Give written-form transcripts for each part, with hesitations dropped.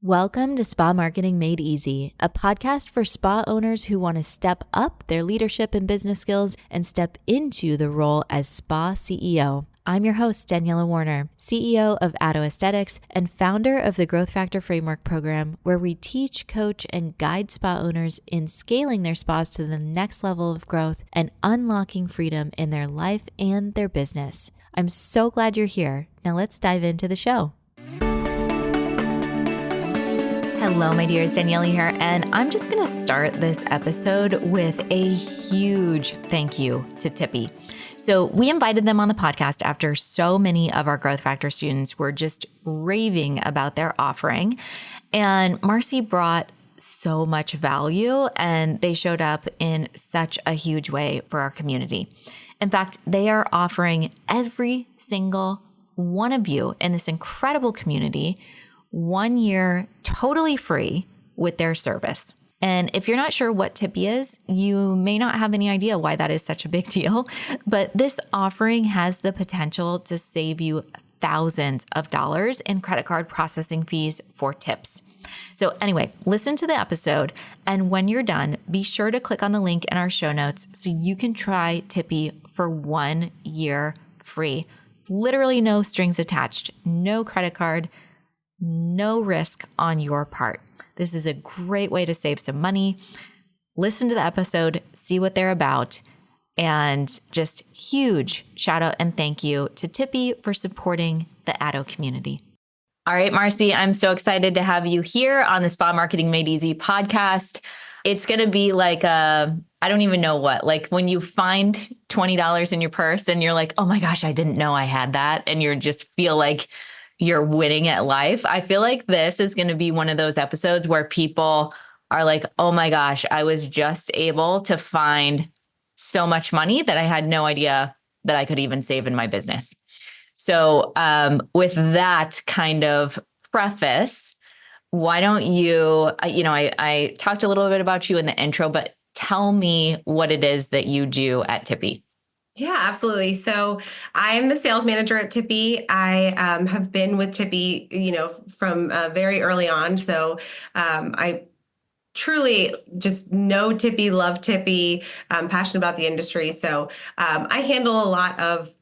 Welcome to Spa Marketing Made Easy, a podcast for spa owners who want to step up their leadership and business skills and step into the role as spa CEO. I'm your host, Daniela Warner, CEO of Addo Aesthetics and founder of the Growth Factor Framework program, where we teach, coach, and guide spa owners in scaling their spas to the next level of growth and unlocking freedom in their life and their business. I'm so glad you're here. Now let's dive into the show. Hello, my dears, Daniela here, and I'm just going to start this episode with a huge thank you to Tippy. So we invited them on the podcast after so many of our Growth Factor students were just raving about their offering, and Marci brought so much value, and they showed up in such a huge way for our community. In fact, they are offering every single one of you in this incredible community 1 year totally free with their service. And if you're not sure what Tippy is, you may not have any idea why that is such a big deal, but this offering has the potential to save you thousands of dollars in credit card processing fees for tips. So anyway, listen to the episode, and when you're done, be sure to click on the link in our show notes so you can try Tippy for 1 year free. Literally no strings attached, no credit card, no risk on your part. This is a great way to save some money. Listen to the episode, see what they're about, and just huge shout out and thank you to Tippy for supporting the Addo community. All right, Marci, I'm so excited to have you here on the Spa Marketing Made Easy podcast. It's going to be like I don't even know what, like when you find $20 in your purse and you're like, oh my gosh, I didn't know I had that. And you just feel like you're winning at life. I feel like this is going to be one of those episodes where people are like, oh my gosh, I was just able to find so much money that I had no idea that I could even save in my business. So with that kind of preface, why don't you, I talked a little bit about you in the intro, but tell me what it is that you do at Tippy. Yeah, absolutely. So I'm the sales manager at Tippy. I have been with Tippy, from very early on. So I truly just know Tippy, love Tippy, passionate about the industry. So I handle a lot of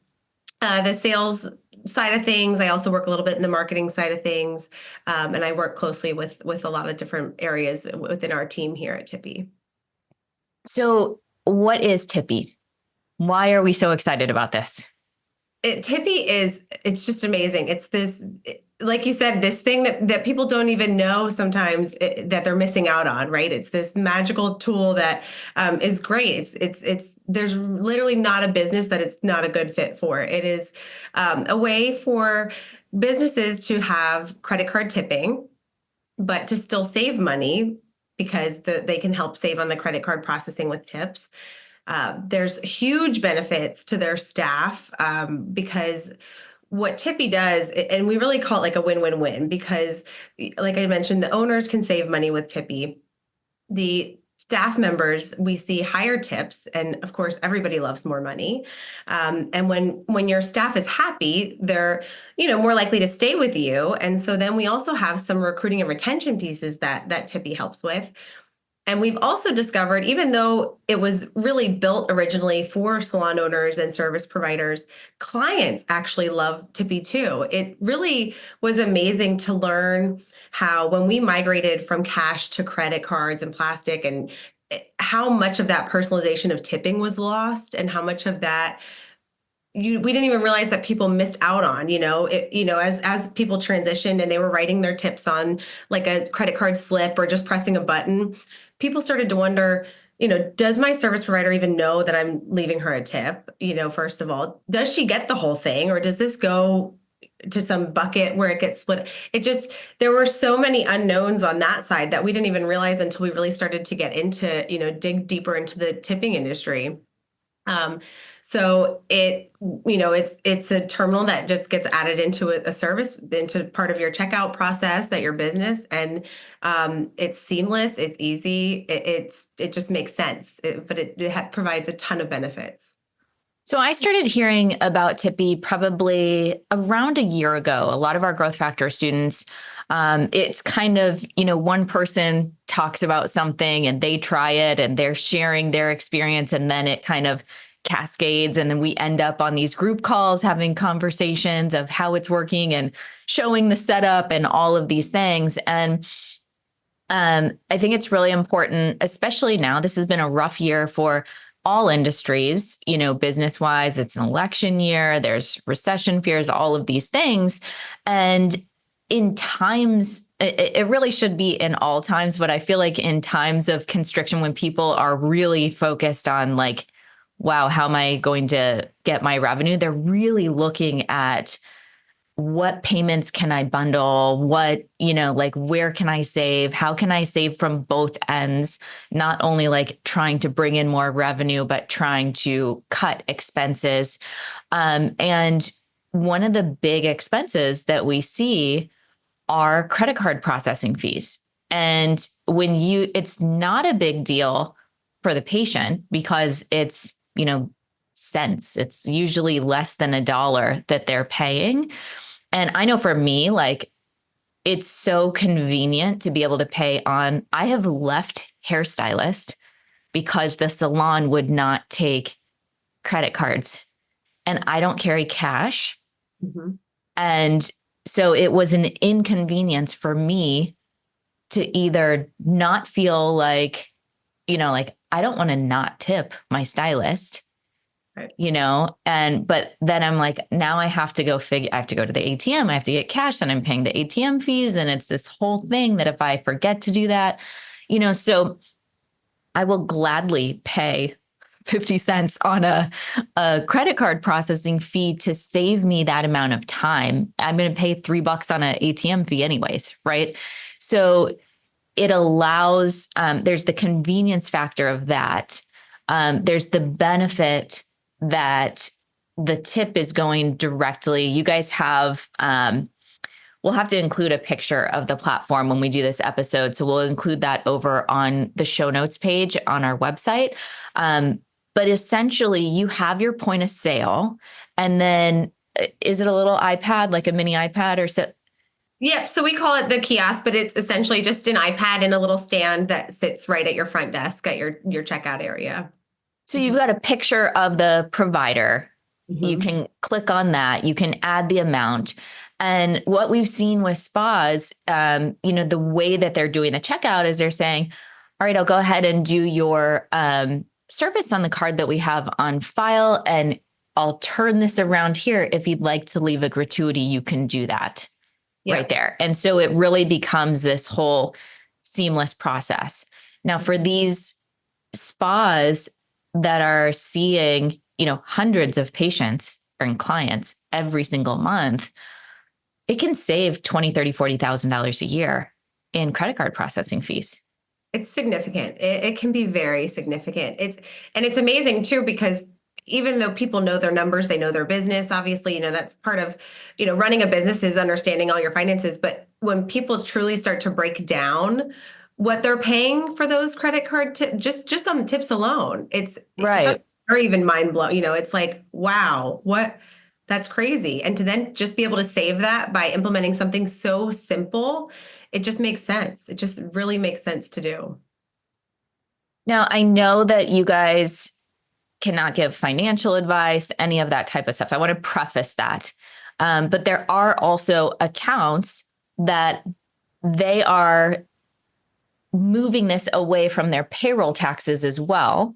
the sales side of things. I also work a little bit in the marketing side of things. And I work closely with a lot of different areas within our team here at Tippy. So what is Tippy? Why are we so excited about this? Tippy it's just amazing. It's this, like you said, this thing that people don't even know sometimes that they're missing out on, right? It's this magical tool that is great. It's there's literally not a business that it's not a good fit for. It is a way for businesses to have credit card tipping, but to still save money because they can help save on the credit card processing with tips. There's huge benefits to their staff because what Tippy does, and we really call it like a win-win-win, because like I mentioned, the owners can save money with Tippy. The staff members, we see higher tips, and of course, everybody loves more money. And when your staff is happy, they're more likely to stay with you. And so then we also have some recruiting and retention pieces that Tippy helps with. And we've also discovered, even though it was really built originally for salon owners and service providers, clients actually love Tippy too. It really was amazing to learn how when we migrated from cash to credit cards and plastic, and how much of that personalization of tipping was lost, and how much of that we didn't even realize that people missed out on, as people transitioned and they were writing their tips on like a credit card slip or just pressing a button. People started to wonder, does my service provider even know that I'm leaving her a tip? First of all, does she get the whole thing, or does this go to some bucket where it gets split? There were so many unknowns on that side that we didn't even realize until we really started to get into, dig deeper into the tipping industry. So it's a terminal that just gets added into a service, into part of your checkout process at your business. And it's seamless, it's easy, it just makes sense, but it provides a ton of benefits. So I started hearing about Tippy probably around a year ago. A lot of our Growth Factor students It's kind of, one person talks about something and they try it and they're sharing their experience, and then it kind of cascades. And then we end up on these group calls having conversations of how it's working and showing the setup and all of these things. And I think it's really important, especially now. This has been a rough year for all industries, business wise. It's an election year, there's recession fears, all of these things. And in times, it really should be in all times, but I feel like in times of constriction, when people are really focused on like, wow, how am I going to get my revenue? They're really looking at what payments can I bundle? What, like where can I save? How can I save from both ends? Not only like trying to bring in more revenue, but trying to cut expenses. And one of the big expenses that we see are credit card processing fees. And it's not a big deal for the patient because it's, cents. It's usually less than $1 that they're paying. And I know for me, like, it's so convenient to be able to pay on. I have left hairstylist because the salon would not take credit cards and I don't carry cash. Mm-hmm. And so it was an inconvenience for me to either not feel like, like I don't want to not tip my stylist. Right. But then I'm like, now I have to I have to go to the ATM. I have to get cash and I'm paying the ATM fees. And it's this whole thing that if I forget to do that, so I will gladly pay 50 cents on a credit card processing fee to save me that amount of time. I'm going to pay $3 on an ATM fee anyways. Right. So it allows, there's the convenience factor of that. There's the benefit that the tip is going directly. You guys have, we'll have to include a picture of the platform when we do this episode. So we'll include that over on the show notes page on our website. But essentially you have your point of sale, and then is it a little iPad, like a mini iPad or so? Yep. So we call it the kiosk, but it's essentially just an iPad and a little stand that sits right at your front desk at your checkout area. So you've got a picture of the provider. Mm-hmm. You can click on that. You can add the amount. And what we've seen with spas, the way that they're doing the checkout is they're saying, all right, I'll go ahead and do your service on the card that we have on file. And I'll turn this around here. If you'd like to leave a gratuity, you can do that right there. And so it really becomes this whole seamless process. Now, for these spas that are seeing, hundreds of patients and clients every single month, it can save $20,000, $30,000, $40,000 a year in credit card processing fees. It's significant. It can be very significant. It's amazing too, because even though people know their numbers, they know their business, obviously, that's part of, running a business is understanding all your finances. But when people truly start to break down what they're paying for those credit card tips, just on the tips alone, it's right. Or even mind blown, it's like, wow, that's crazy. And to then just be able to save that by implementing something so simple, it just makes sense. It just really makes sense to do. Now, I know that you guys cannot give financial advice, any of that type of stuff. I want to preface that. But there are also accounts that they are moving this away from their payroll taxes as well.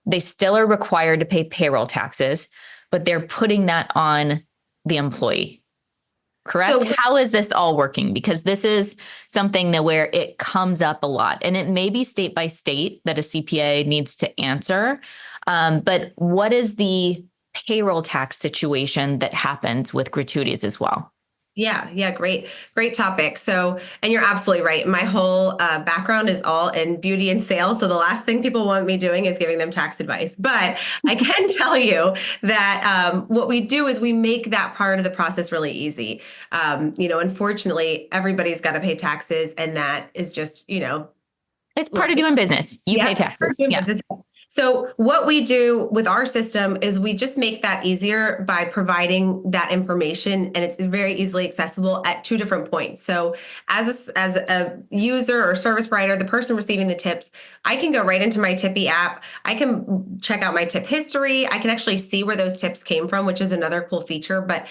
They still are required to pay payroll taxes, but they're putting that on the employee. Correct? So how is this all working? Because this is something that where it comes up a lot, and it may be state by state that a CPA needs to answer. But what is the payroll tax situation that happens with gratuities as well? Yeah. Great topic. So, and you're absolutely right. My whole background is all in beauty and sales. So the last thing people want me doing is giving them tax advice. But I can tell you that what we do is we make that part of the process really easy. Unfortunately, everybody's got to pay taxes, and that is just, it's part of doing business. You pay taxes. Yeah. So what we do with our system is we just make that easier by providing that information, and it's very easily accessible at two different points. So as a user or service provider, the person receiving the tips, I can go right into my Tippy app. I can check out my tip history. I can actually see where those tips came from, which is another cool feature. But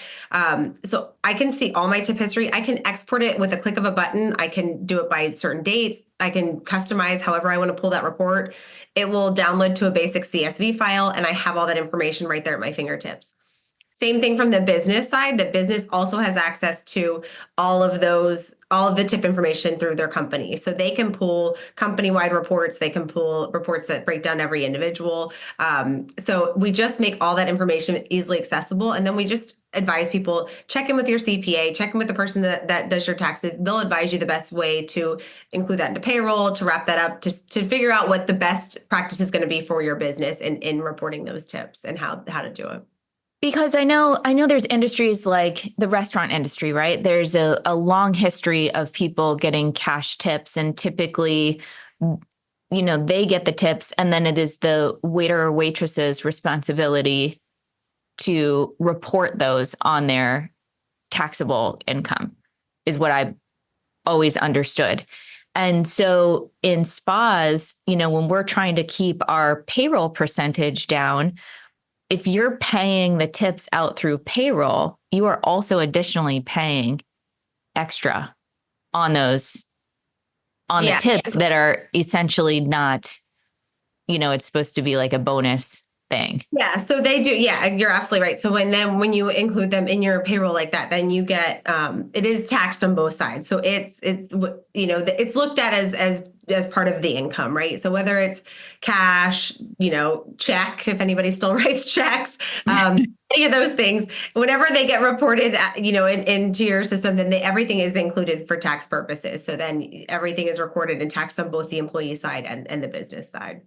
so I can see all my tip history. I can export it with a click of a button. I can do it by certain dates. I can customize however I want to pull that report. It will download to a basic CSV file, and I have all that information right there at my fingertips. Same thing from the business side. The business also has access to all of the tip information through their company. So they can pull company-wide reports. They can pull reports that break down every individual. So we just make all that information easily accessible. And then we just advise people, check in with your CPA, check in with the person that does your taxes. They'll advise you the best way to include that into payroll, to wrap that up, to figure out what the best practice is going to be for your business in reporting those tips and how to do it. Because I know there's industries like the restaurant industry, right? There's a long history of people getting cash tips, and typically, they get the tips, and then it is the waiter or waitress's responsibility to report those on their taxable income, is what I've always understood. And so in spas, when we're trying to keep our payroll percentage down, if you're paying the tips out through payroll, you are also additionally paying extra on those, on the tips that are essentially not, it's supposed to be like a bonus thing. Yeah, so they do. Yeah, you're absolutely right. So when you include them in your payroll like that, then you get it is taxed on both sides. So it's looked at as part of the income, right? So whether it's cash, check, if anybody still writes checks, any of those things, whenever they get reported, into your system, then everything is included for tax purposes. So then everything is recorded and taxed on both the employee side and the business side.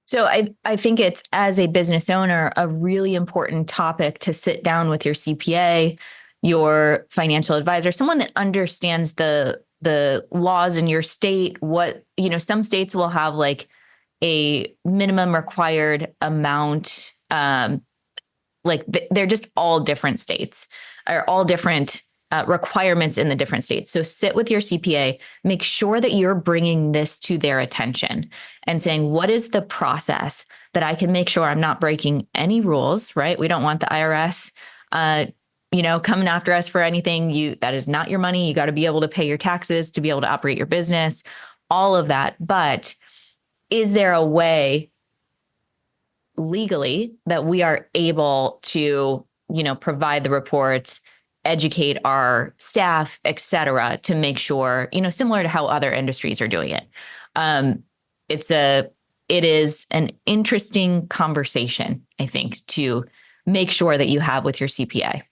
So I think it's, as a business owner, a really important topic to sit down with your CPA, your financial advisor, someone that understands the laws in your state. What, some states will have like a minimum required amount. They're just all different states, or all different requirements in the different states. So sit with your CPA, make sure that you're bringing this to their attention and saying, what is the process that I can make sure I'm not breaking any rules, right? We don't want the IRS, coming after us for anything. That is not your money. You got to be able to pay your taxes to be able to operate your business, all of that. But is there a way legally that we are able to, provide the reports, educate our staff, et cetera, to make sure, similar to how other industries are doing it. It is an interesting conversation, I think, to make sure that you have with your CPA.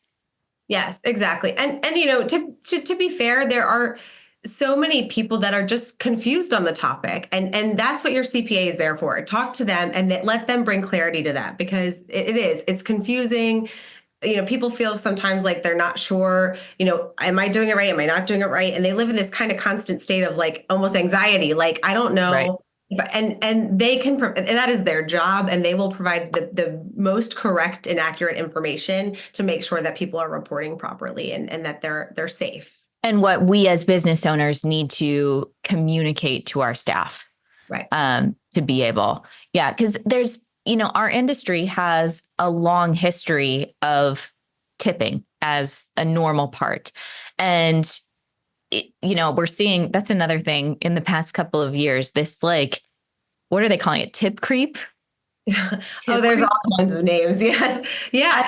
Yes, exactly. And to be fair, there are so many people that are just confused on the topic, and that's what your CPA is there for. Talk to them and let them bring clarity to that, because it's confusing. People feel sometimes like they're not sure, am I doing it right? Am I not doing it right? And they live in this kind of constant state of like almost anxiety. Like, I don't know. Right. And they can, and that is their job, and they will provide the most correct and accurate information to make sure that people are reporting properly and that they're safe. And what we as business owners need to communicate to our staff. Right. To be able, because there's, our industry has a long history of tipping as a normal part. And, we're seeing, that's another thing in the past couple of years, this what are they calling it? Tip creep? There's all kinds of names. Yes. Yeah.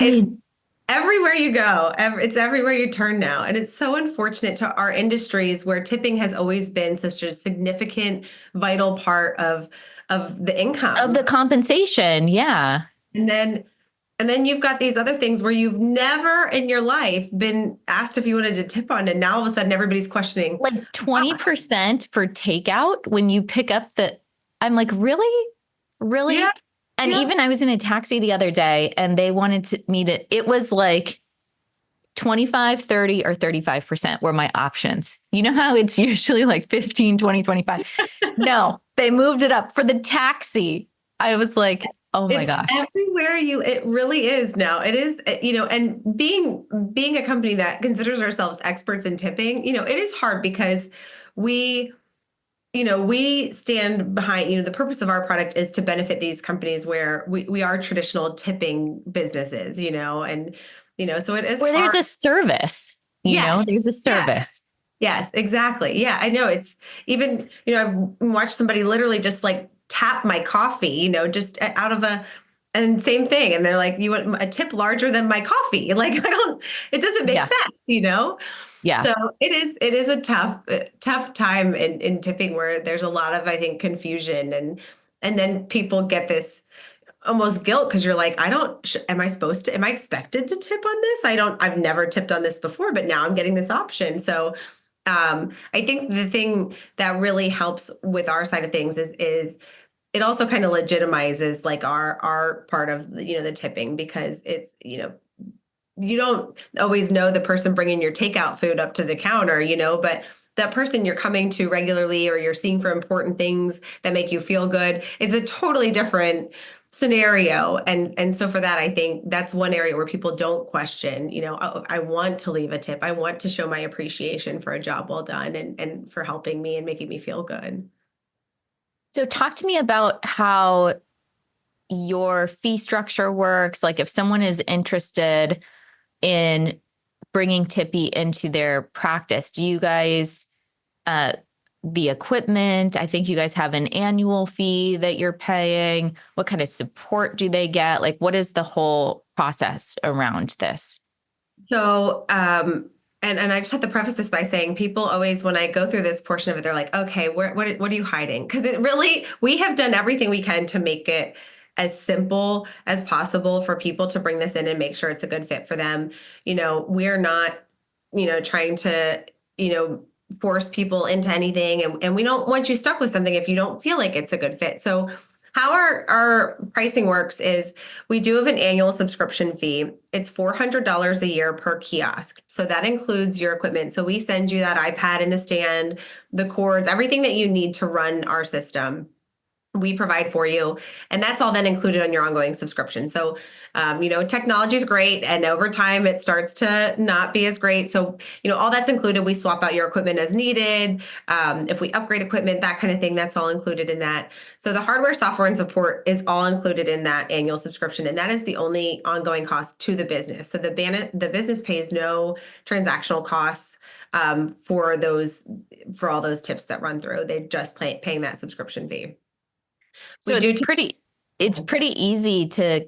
Everywhere you go, it's everywhere you turn now. And it's so unfortunate to our industries where tipping has always been such a significant, vital part of the income. Of the compensation, yeah. And then you've got these other things where you've never in your life been asked if you wanted to tip on, and now all of a sudden everybody's questioning. Like 20% for takeout when you pick up I'm like, really? Really? Yeah. And even I was in a taxi the other day, and they wanted it was like 25, 30, or 35% were my options. You know how it's usually like 15, 20, 25. No, they moved it up for the taxi. I was like, oh my It's gosh. everywhere it really is now. It is, and being a company that considers ourselves experts in tipping, it is hard because we we stand behind, the purpose of our product is to benefit these companies where we are traditional tipping businesses, and, so it is Where there's hard. a service, Yes. there's a Yeah. service. Yes, exactly. Yeah, I know. It's even, I've watched somebody literally just like tap my coffee, just out of and same thing. And they're like, you want a tip larger than my coffee? Like, it doesn't make Yeah. sense. Yeah. So it is a tough time in tipping where there's a lot of, I think, confusion and then people get this almost guilt because you're like, am I expected to tip on this? I've never tipped on this before, but now I'm getting this option. So I think the thing that really helps with our side of things is it also kind of legitimizes like our part of the tipping because it's you don't always know the person bringing your takeout food up to the counter, but that person you're coming to regularly or you're seeing for important things that make you feel good is a totally different scenario. And so for that, I think that's one area where people don't question, oh, I want to leave a tip. I want to show my appreciation for a job well done and for helping me and making me feel good. So talk to me about how your fee structure works. Like if someone is interested in bringing Tippy into their practice, do you guys, uh, the equipment, I think you guys have an annual fee that you're paying. What kind of support do they get? Like, what is the whole process around this? So, and I just have to preface this by saying people always, when I go through this portion of it, they're like, okay, what are you hiding? Because it really, we have done everything we can to make it as simple as possible for people to bring this in and make sure it's a good fit for them. We're not, trying to, force people into anything. And we don't want you stuck with something if you don't feel like it's a good fit. So how our pricing works is we do have an annual subscription fee. It's $400 a year per kiosk. So that includes your equipment. So we send you that iPad and the stand, the cords, everything that you need to run our system. We provide for you, and that's all then included on your ongoing subscription. So, technology is great, and over time it starts to not be as great. So, all that's included. We swap out your equipment as needed. If we upgrade equipment, that kind of thing, that's all included in that. So, the hardware, software, and support is all included in that annual subscription, and that is the only ongoing cost to the business. So, the business pays no transactional costs for all those tips that run through. They're just paying that subscription fee. So We do. it's pretty easy to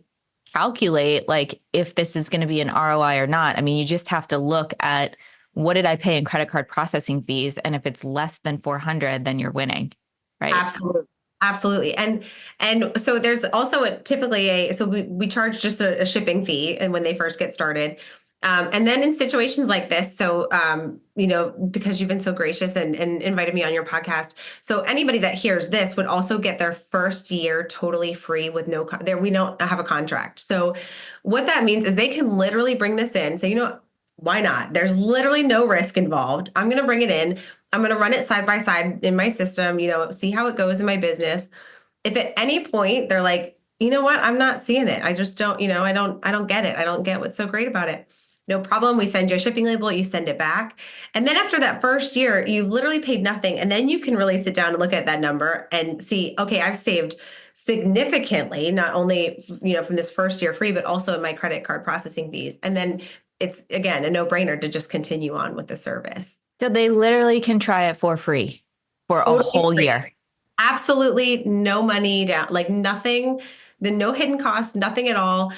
calculate like if this is going to be an ROI or not. I mean, you just have to look at what did I pay in credit card processing fees, and if it's less than 400, then you're winning, right? Absolutely. Absolutely. And so there's also typically so we charge just a shipping fee and when they first get started. And then in situations like this, so because you've been so gracious and invited me on your podcast, so anybody that hears this would also get their first year totally free with there. We don't have a contract. So what that means is they can literally bring this in. So why not? There's literally no risk involved. I'm going to bring it in. I'm going to run it side by side in my system. See how it goes in my business. If at any point they're like, you know what, I'm not seeing it. I just don't. I don't get it. I don't get what's so great about it. No problem. We send you a shipping label, you send it back. And then after that first year, you've literally paid nothing. And then you can really sit down and look at that number and see, okay, I've saved significantly, not only, from this first year free, but also in my credit card processing fees. And then it's, again, a no-brainer to just continue on with the service. So they literally can try it for free for a Totally whole free. year. Absolutely no money down, like nothing, no hidden costs, nothing at all.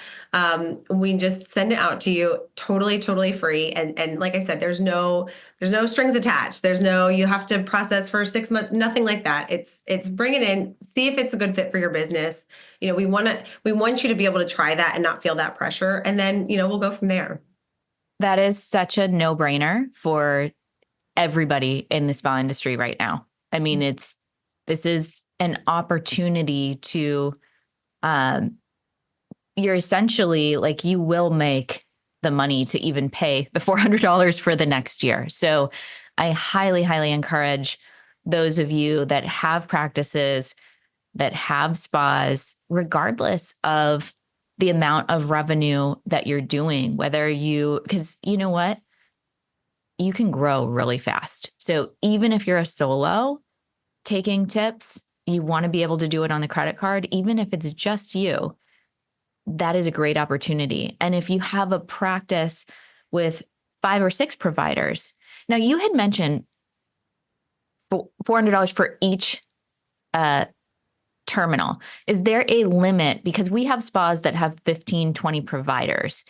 We just send it out to you totally free. And like I said, there's no strings attached. There's no, you have to process for 6 months, nothing like that. It's bring it in, see if it's a good fit for your business. We want you to be able to try that and not feel that pressure. And then, we'll go from there. That is such a no-brainer for everybody in the spa industry right now. I mean, this is an opportunity to, you're essentially like, you will make the money to even pay the $400 for the next year. So I highly encourage those of you that have practices, that have spas, regardless of the amount of revenue that you're doing, because you know what? You can grow really fast. So even if you're a solo taking tips, you want to be able to do it on the credit card, even if it's just you, that is a great opportunity. And if you have a practice with 5 or 6 providers, now you had mentioned $400 for each terminal. Is there a limit? Because we have spas that have 15, 20 providers.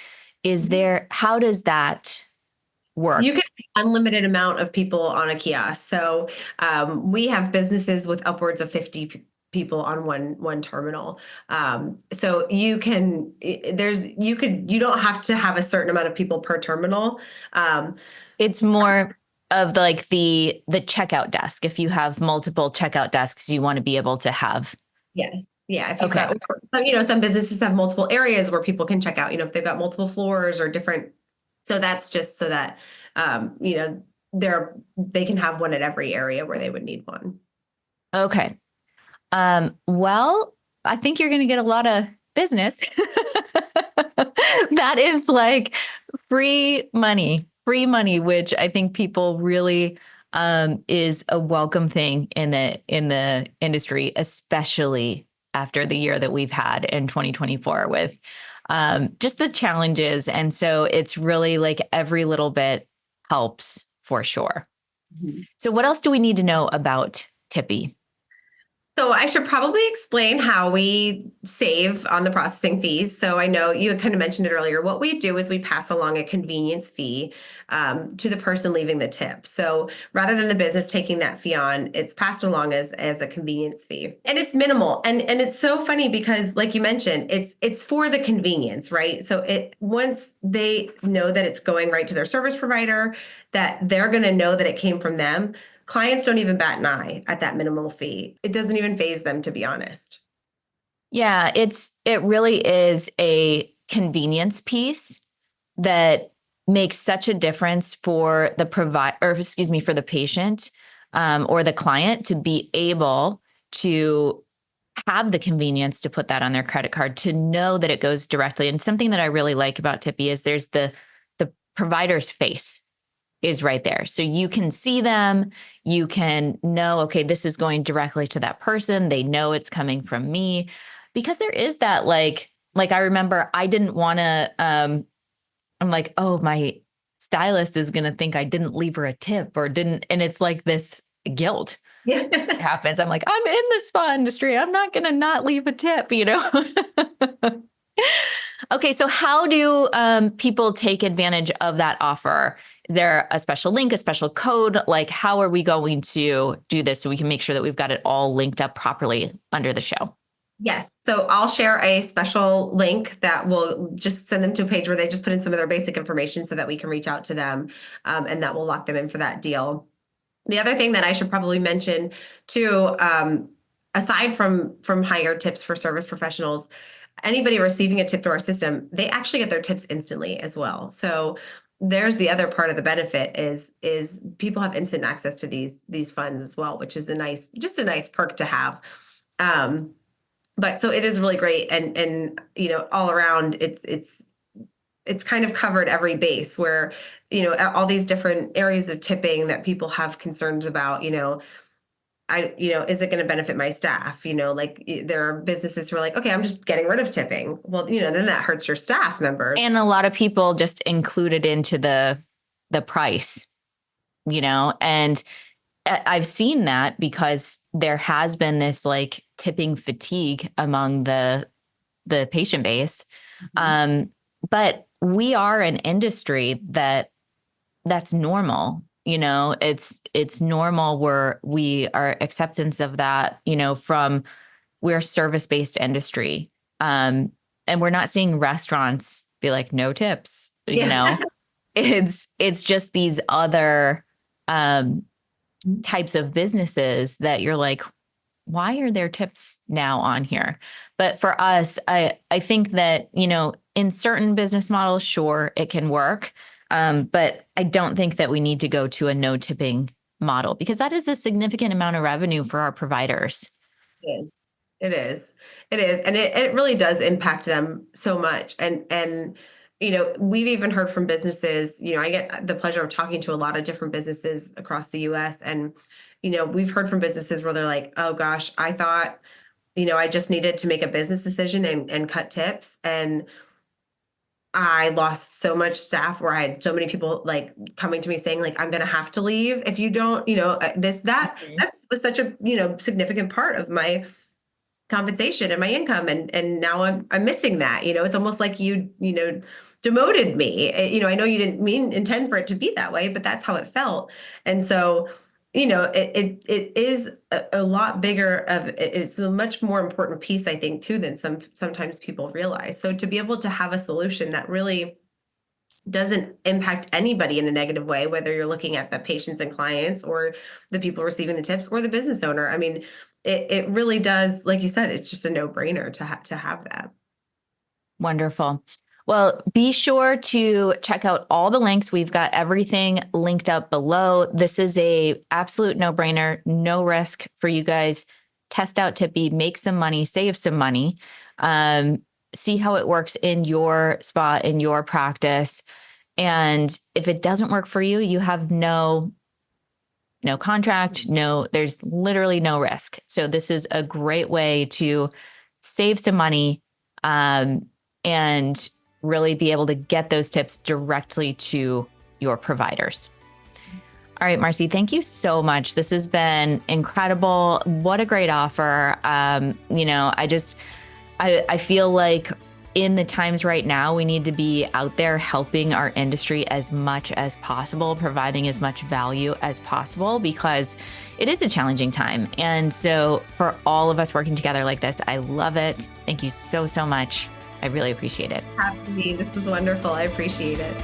How does that work? You can have unlimited amount of people on a kiosk. So we have businesses with upwards of 50 people on one terminal. So you don't have to have a certain amount of people per terminal. It's more of the checkout desk. If you have multiple checkout desks, you want to be able to have. Yes. Yeah. If you've got, some businesses have multiple areas where people can check out, if they've got multiple floors or different. So that's just so that, they can have one at every area where they would need one. Okay. Well, I think you're going to get a lot of business. That is like free money, which I think people really is a welcome thing in the industry, especially after the year that we've had in 2024 with just the challenges. And so it's really like every little bit helps for sure. Mm-hmm. So what else do we need to know about Tippy? So I should probably explain how we save on the processing fees. So I know you had kind of mentioned it earlier. What we do is we pass along a convenience fee to the person leaving the tip. So rather than the business taking that fee on, it's passed along as a convenience fee, and it's minimal. And it's so funny because, like you mentioned, it's for the convenience, right? So once they know that it's going right to their service provider, that they're going to know that it came from them. Clients don't even bat an eye at that minimal fee. It doesn't even faze them, to be honest. Yeah, it really is a convenience piece that makes such a difference for the for the patient or the client to be able to have the convenience to put that on their credit card, to know that it goes directly. And something that I really like about Tippy is there's the provider's face is right there. So you can see them, you can know, okay, this is going directly to that person. They know it's coming from me, because there is that like I remember I didn't want to, I'm like, oh, my stylist is going to think I didn't leave her a tip or didn't. And it's like this guilt happens. I'm like, I'm in the spa industry. I'm not going to not leave a tip, Okay. So how do people take advantage of that offer? Is there a special link, a special code? Like, how are we going to do this so we can make sure that we've got it all linked up properly under the show? Yes. So I'll share a special link that will just send them to a page where they just put in some of their basic information so that we can reach out to them, and that will lock them in for that deal. The other thing that I should probably mention too, aside from higher tips for service professionals, anybody receiving a tip through our system, they actually get their tips instantly as well. So there's the other part of the benefit is people have instant access to these funds as well, which is a nice perk to have. But so it is really great, and all around it's kind of covered every base where all these different areas of tipping that people have concerns about. Is it going to benefit my staff? Like there are businesses who are like, okay, I'm just getting rid of tipping. Well, then that hurts your staff members. And a lot of people just include it into the price, and I've seen that because there has been this like tipping fatigue among the patient base. Mm-hmm. But we are an industry that's normal. It's normal where our acceptance of that, we're a service-based industry. And we're not seeing restaurants be like, no tips, it's just these other types of businesses that you're like, why are there tips now on here? But for us, I think that, in certain business models, sure, it can work. But I don't think that we need to go to a no tipping model, because that is a significant amount of revenue for our providers. It is. It is. And it really does impact them so much. We've even heard from businesses, I get the pleasure of talking to a lot of different businesses across the US. And, we've heard from businesses where they're like, oh gosh, I thought, I just needed to make a business decision and cut tips. And I lost so much staff where I had so many people like coming to me saying like, I'm going to have to leave if you don't, Mhm. that's was such a, significant part of my compensation and my income. And now I'm missing that. It's almost like demoted me. I know you didn't intend for it to be that way, but that's how it felt. And so, it is a lot bigger it's a much more important piece, I think, too, than sometimes people realize. So to be able to have a solution that really doesn't impact anybody in a negative way, whether you're looking at the patients and clients or the people receiving the tips or the business owner. I mean, it really does, like you said, it's just a no-brainer to have that. Wonderful. Well, be sure to check out all the links. We've got everything linked up below. This is a absolute no-brainer, no risk for you guys. Test out Tippy, make some money, save some money, see how it works in your spa, in your practice. And if it doesn't work for you, you have no contract, there's literally no risk. So this is a great way to save some money, and really be able to get those tips directly to your providers. All right, Marci, thank you so much. This has been incredible. What a great offer. I feel like in the times right now, we need to be out there helping our industry as much as possible, providing as much value as possible, because it is a challenging time. And so for all of us working together like this, I love it. Thank you so, so much. I really appreciate it. Happy. This was wonderful. I appreciate it.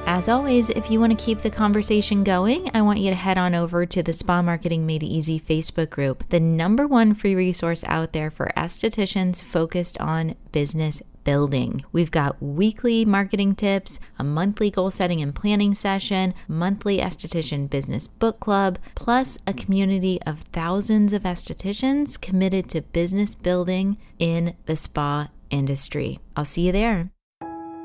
As always, if you want to keep the conversation going, I want you to head on over to the Spa Marketing Made Easy Facebook group, the #1 free resource out there for estheticians focused on business building. We've got weekly marketing tips, a monthly goal setting and planning session, monthly esthetician business book club, plus a community of thousands of estheticians committed to business building in the spa industry. I'll see you there.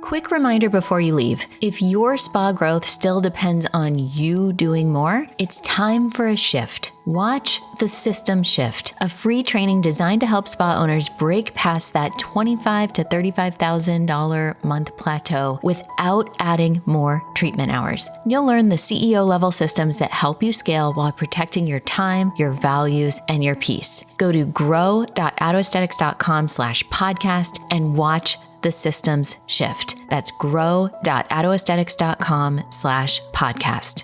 Quick reminder before you leave, if your spa growth still depends on you doing more, it's time for a shift. Watch The System Shift, a free training designed to help spa owners break past that $25,000 to $35,000 month plateau without adding more treatment hours. You'll learn the CEO level systems that help you scale while protecting your time, your values, and your peace. Go to grow.autoaesthetics.com/podcast and watch The Systems Shift. That's grow.autoaesthetics.com/podcast.